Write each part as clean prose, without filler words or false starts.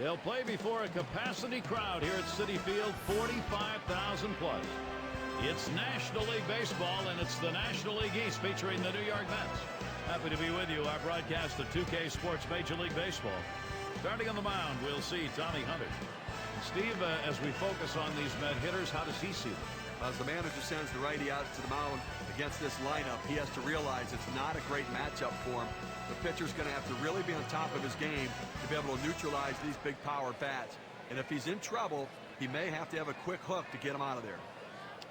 They'll play before a capacity crowd here at Citi Field, 45,000 plus. It's National League Baseball, and it's the National League East featuring the New York Mets. Happy to be with you. Our broadcast of 2K Sports Major League Baseball. Starting on the mound, we'll see Tommy Hunter. Steve, as we focus on these Met hitters, how does he see them? As the manager sends the righty out to the mound against this lineup, he has to realize it's not a great matchup for him. The pitcher's going to have to really be on top of his game to be able to neutralize these big power bats. And if he's in trouble, he may have to have a quick hook to get him out of there.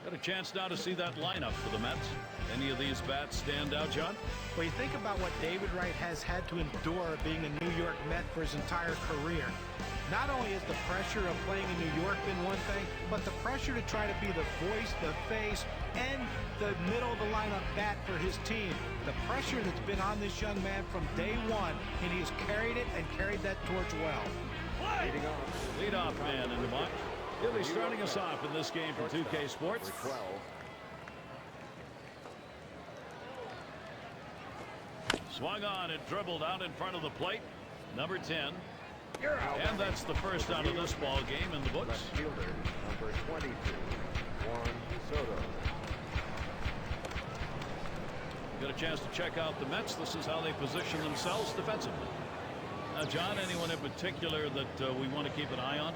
Got a chance now to see that lineup for the Mets. Any of these bats stand out, John? Well, you think about what David Wright has had to endure being a New York Met for his entire career. Not only is the pressure of playing in New York been one thing, but the pressure to try to be the voice, the face, and the middle of the lineup bat for his team. The pressure that's been on this young man from day one, and he has carried it and carried that torch well. Leadoff man in the box. He'll be starting us off in this game for 2K Sports. Swung on and dribbled out in front of the plate. Number 10. And that's the first out of this ball game in the books. Left fielder, number 22, Juan Soto. Got a chance to check out the Mets. This is how they position themselves defensively. Now, John, anyone in particular that we want to keep an eye on?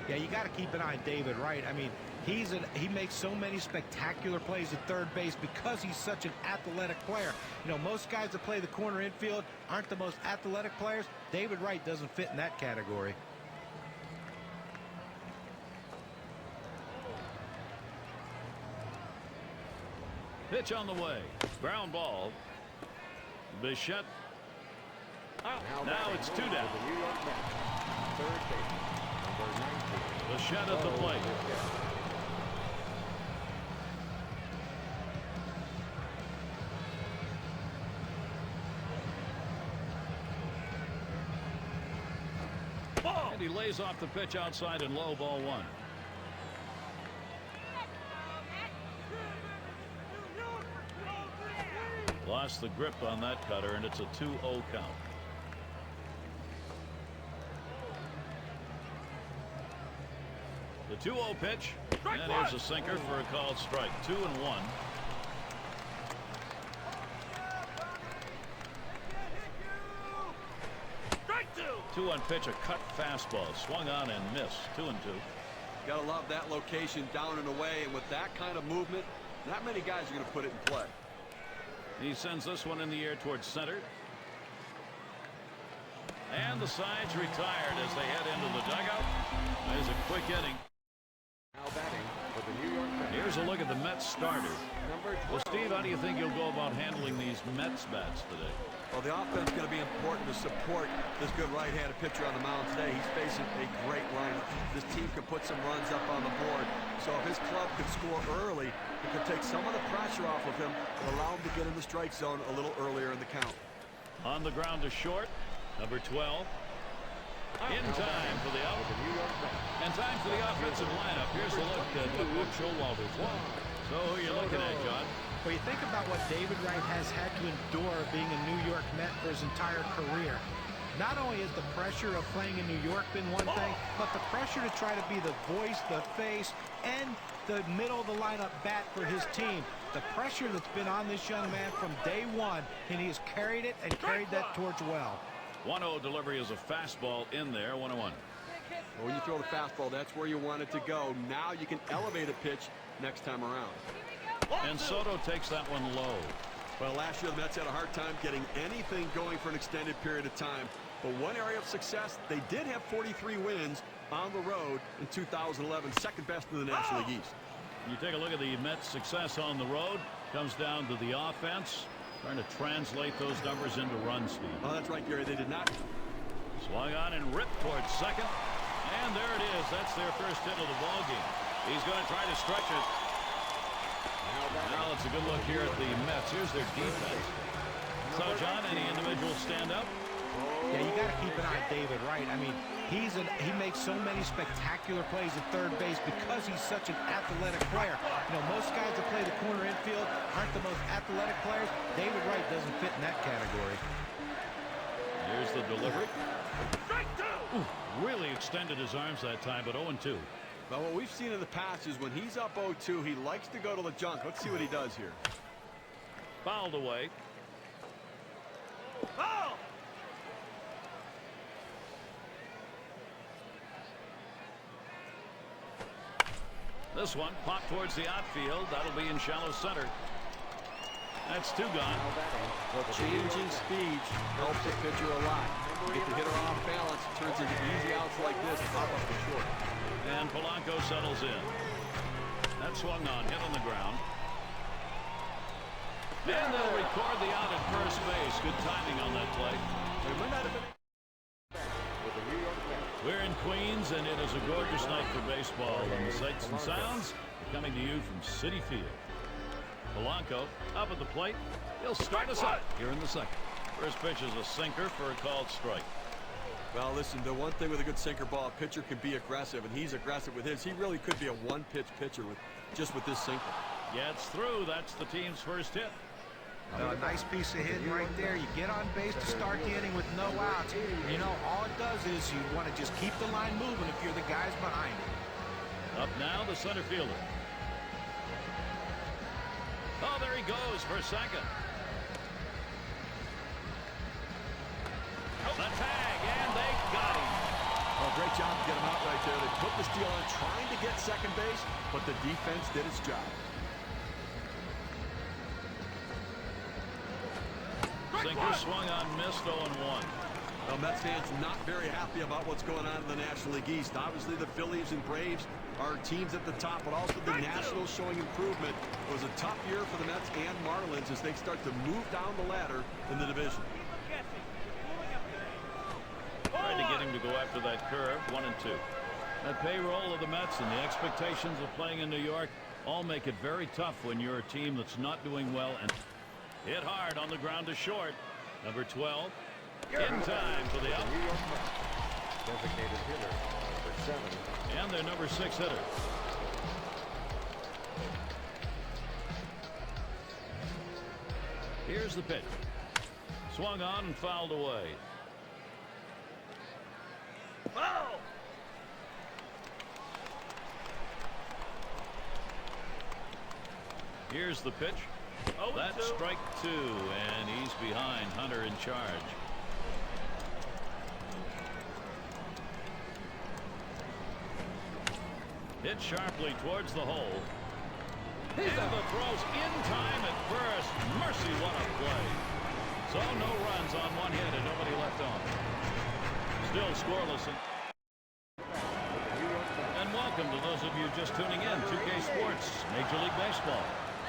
Yeah, you got to keep an eye on David Wright. I mean, he makes so many spectacular plays at third base because he's such an athletic player. You know, most guys that play the corner infield aren't the most athletic players. David Wright doesn't fit in that category. Pitch on the way. Ground ball. Bichette. Now it's 2 down. The New York Mets, third baseman, number 19. Bichette at the plate. And he lays off the pitch outside and low, ball 1. Lost the grip on that cutter, and it's a 2-0 count. The 2-0 pitch, and here's a sinker for a called strike. 2-1. 2-1 pitch, a cut fastball, swung on and missed. 2-2. Gotta love that location down and away, and with that kind of movement, not many guys are going to put it in play. He sends this one in the air towards center. And the side's retired as they head into the dugout. There's a quick inning. Now batting for the New York Mets. Here's a look at the Mets starters. Number 12. Well, Steve, how do you think you'll go about handling these Mets bats today? Well, the offense is going to be important to support this good right-handed pitcher on the mound today. He's facing a great lineup. This team can put some runs up on the board. So if his club could score early, it could take some of the pressure off of him and allow him to get in the strike zone a little earlier in the count. On the ground to short, number 12. In time for the out. And time for the offensive lineup. Here's a look at what Luke Showalter's done. So who are you looking at, John? Well, you think about what David Wright has had to endure being a New York Met for his entire career. Not only has the pressure of playing in New York been one thing, but the pressure to try to be the voice, the face, and the middle of the lineup bat for his team. The pressure that's been on this young man from day one, and he has carried it and carried that torch well. 1-0 delivery is a fastball in there. 1-1. Well, when you throw the fastball, that's where you want it to go. Now you can elevate a pitch next time around. And Soto takes that one low. Well, last year the Mets had a hard time getting anything going for an extended period of time. But one area of success, they did have 43 wins on the road in 2011, second best in the National League East. You take a look at the Mets' success on the road. Comes down to the offense. Trying to translate those numbers into run speed. Oh, that's right, Gary. They did not. Swung on and ripped towards second. And there it is. That's their first hit of the ball game. He's going to try to stretch it. Now it's a good look here at the Mets. Here's their defense. So, John, any individuals stand up? Yeah, you got to keep an eye on David Wright. I mean, he makes so many spectacular plays at third base because he's such an athletic player. You know, most guys that play the corner infield aren't the most athletic players. David Wright doesn't fit in that category. Here's the delivery. Strike 2. Ooh, really extended his arms that time, but 0-2. Well, what we've seen in the past is when he's up 0-2, he likes to go to the junk. Let's see what he does here. Fouled away. Oh! This one popped towards the outfield. That'll be in shallow center. That's 2 gone. Well, changing speed helps the pitcher a lot. Get the hitter off balance, turns into easy outs like this, pop up the short. And Polanco settles in. That swung on, hit on the ground. And they'll record the out at first base. Good timing on that play. It might not have been. We're in Queens, and it is a gorgeous night for baseball. And the sights and sounds are coming to you from Citi Field. Polanco up at the plate. He'll start us out here in the second. First pitch is a sinker for a called strike. Well, listen, the one thing with a good sinker ball, a pitcher can be aggressive, and he's aggressive with his. He really could be a one-pitch pitcher with this sinker. Gets through. That's the team's first hit. A nice piece of hitting right there. You get on base to start the inning with no outs. You know, all it does is you want to just keep the line moving if you're the guys behind it. Up now, the center fielder. Oh, there he goes for second. The tag, and they got him. Oh, great job to get him out right there. They put the steal on trying to get second base, but the defense did its job. Sinker swung on, missed 0-1. Well, Mets fans not very happy about what's going on in the National League East. Obviously, the Phillies and Braves are teams at the top, but also the Nationals showing improvement. It was a tough year for the Mets and Marlins as they start to move down the ladder in the division. Tried to get him to go after that curve. 1-2. That payroll of the Mets and the expectations of playing in New York all make it very tough when you're a team that's not doing well. And hit hard on the ground to short. Number 12 in time for the out. Designated hitter, number 7. And their number 6 hitter. Here's the pitch. Swung on and fouled away. Oh! Here's the pitch. Oh, that's strike 2, and he's behind Hunter in charge. Hit sharply towards the hole. And the throw's in time at first. Mercy, what a play. So no runs on one hit and nobody left on. Still scoreless. And welcome to those of you just tuning in. 2K Sports, Major League Baseball.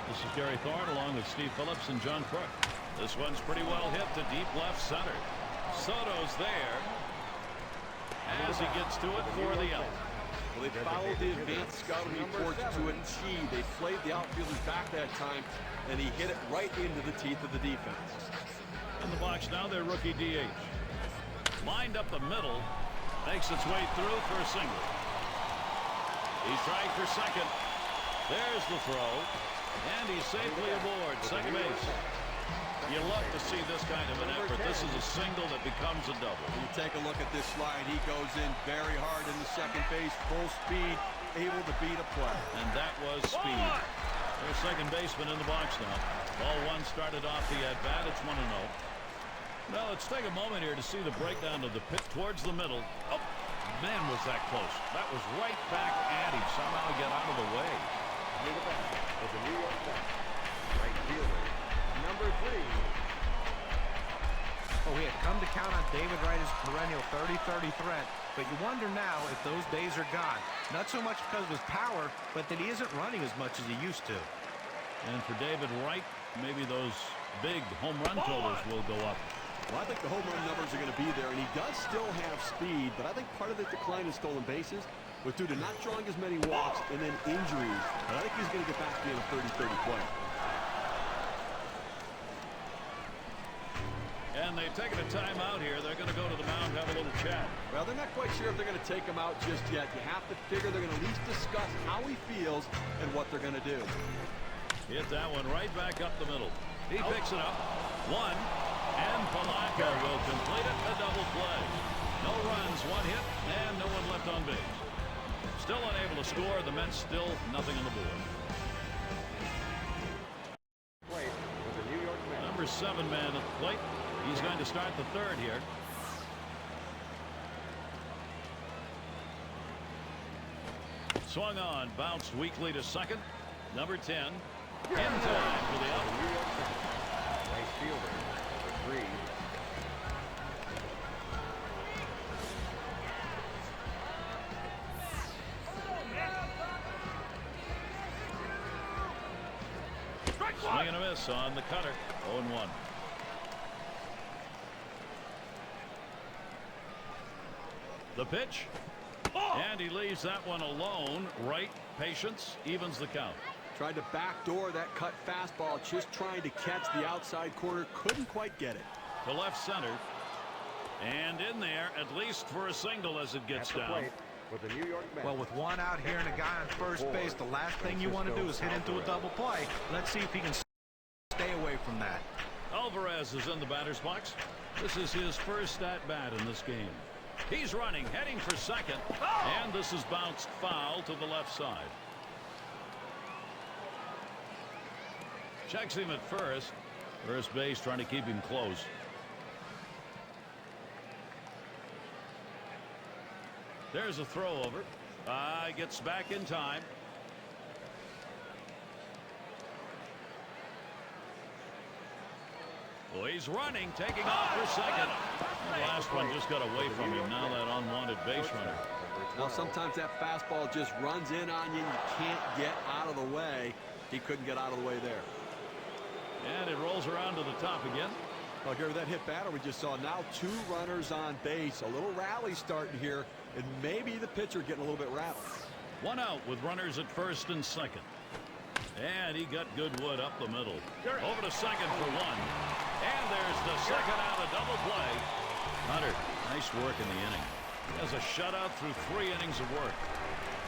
This is Gary Thorne along with Steve Phillips and John Crook. This one's pretty well hit to deep left center. Soto's there as he gets to it for the out. Well, they followed the advanced scouting reports to a T. They played the outfielders back that time, and he hit it right into the teeth of the defense. In the box now, their rookie DH. Lined up the middle. Makes its way through for a single. He's trying for second. There's the throw. And he's safely aboard second base. You love to see this kind of an effort. This is a single that becomes a double. You take a look at this slide. He goes in very hard in the second base, full speed, able to beat a play. And that was speed. Their second baseman in the box now. Ball one started off the at-bat. It's 1-0. Now let's take a moment here to see the breakdown of the pitch towards the middle. Oh, man, was that close. That was right back at him. Somehow get out of the way. Near the back of the New York Mets, right fielder, number 3. Oh, we had come to count on David Wright as perennial 30-30 threat, but you wonder now if those days are gone. Not so much because of his power, but that he isn't running as much as he used to. And for David Wright, maybe those big home run totals will go up. Well, I think the home run numbers are going to be there, and he does still have speed, but I think part of the decline in stolen bases was due to not drawing as many walks and then injuries. But I think he's going to get back to being a 30-30 player. And they've taken a timeout here. They're going to go to the mound, have a little chat. Well, they're not quite sure if they're going to take him out just yet. You have to figure they're going to at least discuss how he feels and what they're going to do. Hit that one right back up the middle. He picks it up. One. And Polanco will complete it, a double play. No runs, one hit, and no one left on base. Still unable to score. The Mets still nothing on the board. Plate for the New York Mets. Number 7 man at the plate. He's going to start the third here. Swung on, bounced weakly to second. Number 10 in time for the out. New York Mets. Right fielder, number 3. Swing and a miss on the cutter. 0-1. The pitch. And he leaves that one alone. Right. Patience evens the count. Tried to backdoor that cut fastball, just trying to catch the outside corner. Couldn't quite get it. To left center. And in there, at least for a single as it gets down. For the New York Mets. Well, with one out here and a guy on first base, the last thing you want to do is hit into a double play. Let's see if he can stay away from that. Alvarez is in the batter's box. This is his first at bat in this game. He's running, heading for second, and this is bounced foul to the left side. Checks him at first. First base trying to keep him close. There's a throw over. Gets back in time. Oh, he's running, taking off for second. The last one just got away from him. Now that unwanted base runner. Well, sometimes that fastball just runs in on you. You can't get out of the way. He couldn't get out of the way there. And it rolls around to the top again. Well, Gary, that hit batter we just saw. Now 2 runners on base. A little rally starting here. And maybe the pitcher getting a little bit rattled. 1 out with runners at first and second. And he got good wood up the middle. Over to second for 1. And there's the second out, a double play. Hunter, nice work in the inning. He has a shutout through 3 innings of work.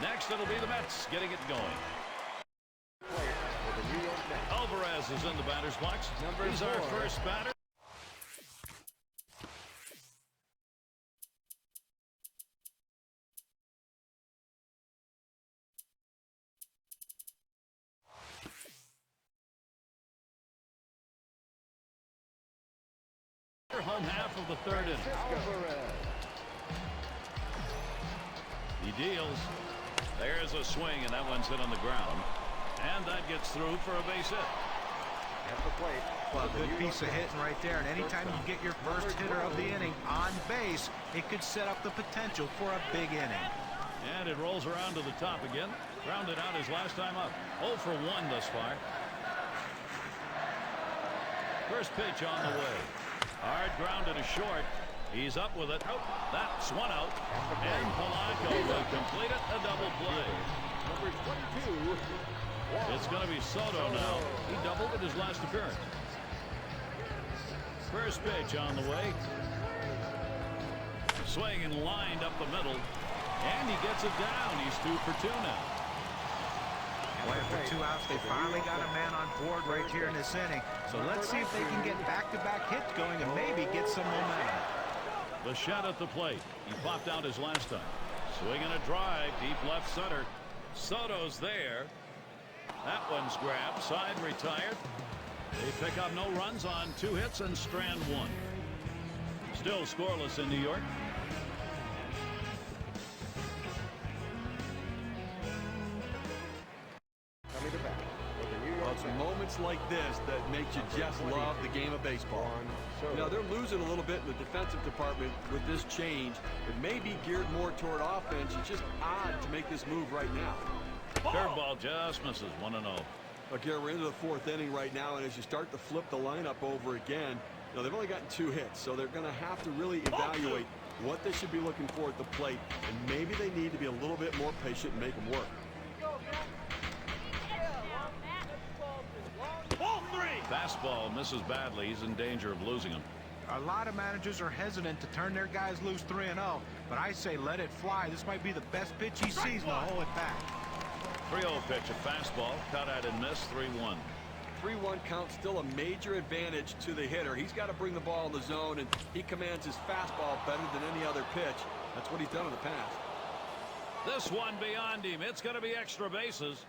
Next, it'll be the Mets getting it going. For the New York Mets. Alvarez is in the batter's box. He's our first batter. Home half of the third inning. He deals. There's a swing, and that one's hit on the ground. And that gets through for a base hit. At the plate. Well, a good piece of hitting right there. And anytime you get your first hitter of the inning on base, it could set up the potential for a big inning. And it rolls around to the top again. Grounded out his last time up. 0 for 1 thus far. First pitch on the way. Hard grounded to short. He's up with it. Oh, that's 1 out. And Polanco will complete it, a double play. Number 22. It's going to be Soto now. He doubled at his last appearance. First pitch on the way. Swing and lined up the middle. And he gets it down. He's 2 for 2 now. Well, after 2 outs, they finally got a man on board right here in this inning. So let's see if they can get back-to-back hits going and maybe get some momentum. The shot at the plate. He popped out his last time. Swinging a drive, deep left center. Soto's there. That one's grabbed. Side retired. They pick up no runs on 2 hits and strand 1. Still scoreless in New York. Well, it's moments like this that make you just love the game of baseball. You know, they're losing a little bit in the defensive department with this change. It may be geared more toward offense. It's just odd to make this move right now. Curveball just misses. 1-0. Look, here we're into the 4th inning right now, and as you start to flip the lineup over again, you know, they've only gotten 2 hits, so they're going to have to really evaluate what they should be looking for at the plate, and maybe they need to be a little bit more patient and make them work. Fastball misses badly. He's in danger of losing him. A lot of managers are hesitant to turn their guys loose 3-0, but I say let it fly. This might be the best pitch he sees, and I'll hold it back. 3-0 pitch, a fastball, cut out and missed. 3-1. 3-1 count still a major advantage to the hitter. He's got to bring the ball in the zone, and he commands his fastball better than any other pitch. That's what he's done in the past. This one beyond him. It's going to be extra bases.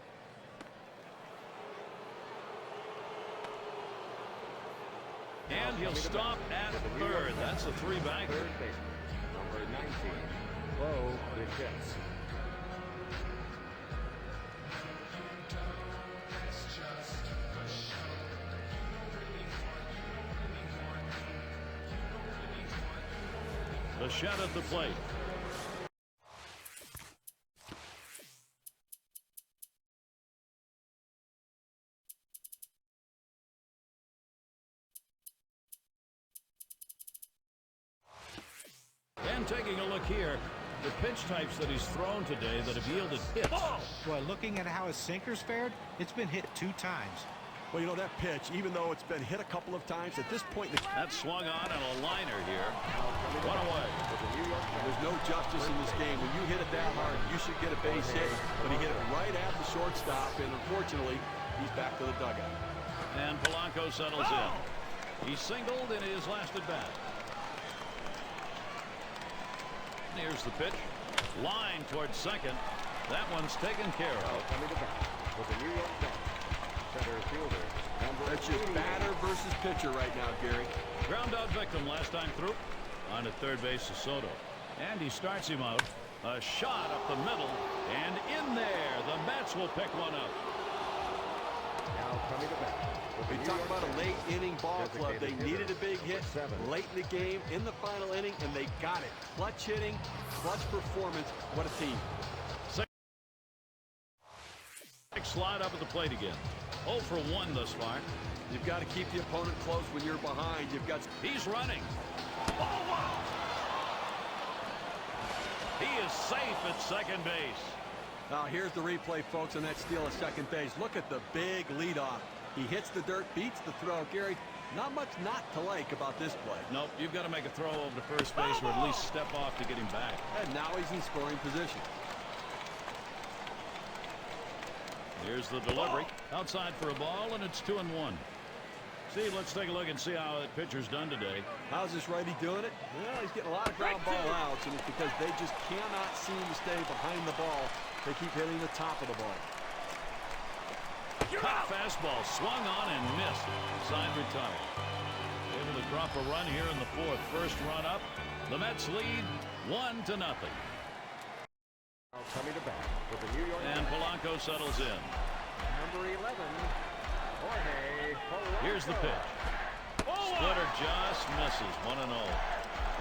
And he'll stop at third. That's a three-bagger. Third baseman, number 19, Bo Bichette. The shot at the plate. And taking a look here, the pitch types that he's thrown today that have yielded hits. Boy, looking at how his sinker's fared, it's been hit 2 times. Well, you know, that pitch, even though it's been hit a couple of times, at this point... That swung on and a liner here. One away. There's no justice in this game. When you hit it that hard, you should get a base hit. But he hit it right at the shortstop, and unfortunately, he's back to the dugout. And Polanco settles in. He singled in his last at-bat. Here's the pitch. Line towards second. That one's taken care of. Coming to bat with the New York Mets. Center fielder, number That's just batter versus pitcher right now, Gary. Ground out victim last time through. On at third base is Soto. And he starts him out. A shot up the middle. And in there, the Mets will pick one up. Now coming to bat. We talk about a late inning ball club. They needed a big hit late in the game, in the final inning, and they got it. Clutch hitting, clutch performance. What a team. Slide up at the plate again. 0 for 1 thus far. You've got to keep the opponent close when you're behind. He's running. Oh, wow. He is safe at second base. Now here's the replay, folks, on that steal at second base. Look at the big leadoff. He hits the dirt, beats the throw. Gary, not much not to like about this play. Nope, you've got to make a throw over to first base or at least step off to get him back. And now he's in scoring position. Here's the delivery. Outside for a ball, and it's 2-1. Steve, let's take a look and see how that pitcher's done today. How's this righty doing it? Well, he's getting a lot of ground ball outs, and it's because they just cannot seem to stay behind the ball. They keep hitting the top of the ball. Hot fastball swung on and missed. Side retired. Able to drop a run here in the fourth. First run up. The Mets lead 1-0. Coming to bat with the New York And Polanco settles in. Number 11, Jorge Polanco. Here's the pitch. Splitter just misses. 1-0.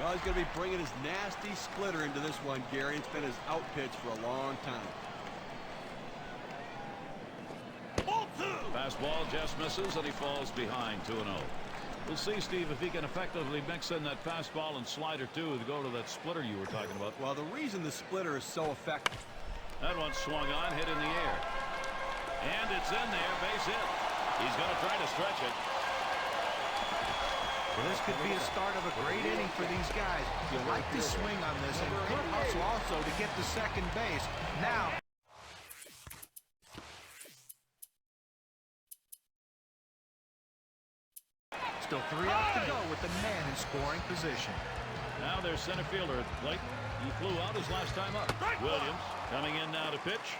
Well, he's going to be bringing his nasty splitter into this one, Gary. It's been his out pitch for a long time. Fastball just misses, and he falls behind 2-0. We'll see, Steve, if he can effectively mix in that fastball and slider, too, to go to that splitter you were talking about. Well, the reason the splitter is so effective. That one swung on, hit in the air. And it's in there, base hit. He's going to try to stretch it. Well, this could be a start of a great inning for these guys. You like to swing on this, and good hustle also to get to second base. Now... Still 3 outs to go with the man in scoring position. Now there's center fielder at the plate. He flew out his last time up. Williams coming in now to pitch.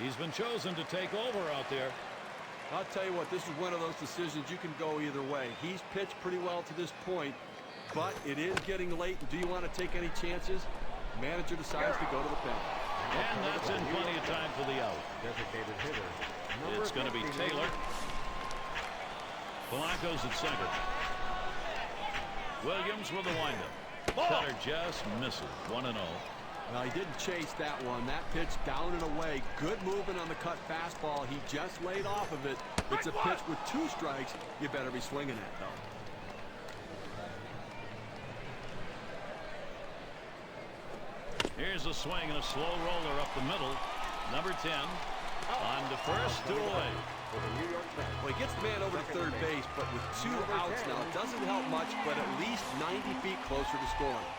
He's been chosen to take over out there. I'll tell you what, this is one of those decisions you can go either way. He's pitched pretty well to this point, but it is getting late. Do you want to take any chances? Manager decides to go to the pen. And that's in plenty of time for the out. Designated hitter. It's going to be Taylor. Polanco's at second. Williams with the windup. Cutter just misses. 1-0. Well, he didn't chase that one. That pitch down and away. Good movement on the cut fastball. He just laid off of it. It's a pitch with 2 strikes. You better be swinging it, though. Here's a swing and a slow roller up the middle. Number 10 on to first, 2 away. Well, he gets the man over to third base, but with 2 outs now, it doesn't help much, but at least 90 feet closer to scoring.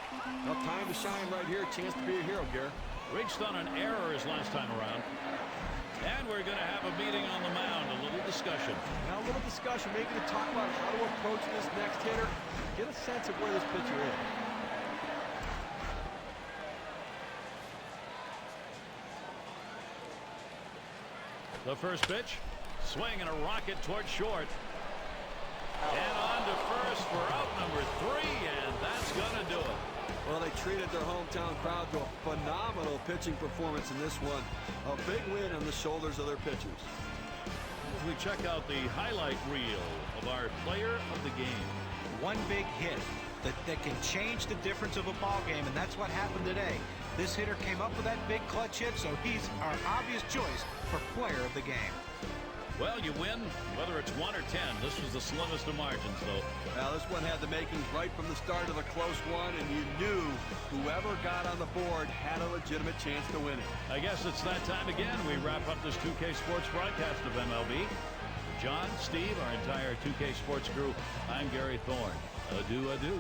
Well, time to shine right here. Chance to be a hero, Gare. Reached on an error his last time around. And we're going to have a meeting on the mound, a little discussion. Now, little discussion, maybe to talk about how to approach this next hitter, get a sense of where this pitcher is. The first pitch, swing and a rocket towards short. And on to first for out number 3, and that's going to do it. Well, they treated their hometown crowd to a phenomenal pitching performance in this one. A big win on the shoulders of their pitchers. As we check out the highlight reel of our player of the game. One big hit that can change the difference of a ball game, and that's what happened today. This hitter came up with that big clutch hit, so he's our obvious choice for player of the game. Well, you win, whether it's 1 or 10. This was the slimmest of margins, though. Now, this one had the makings right from the start of a close one, and you knew whoever got on the board had a legitimate chance to win it. I guess it's that time again. We wrap up this 2K Sports broadcast of MLB. John, Steve, our entire 2K Sports crew, I'm Gary Thorne. Adieu, adieu.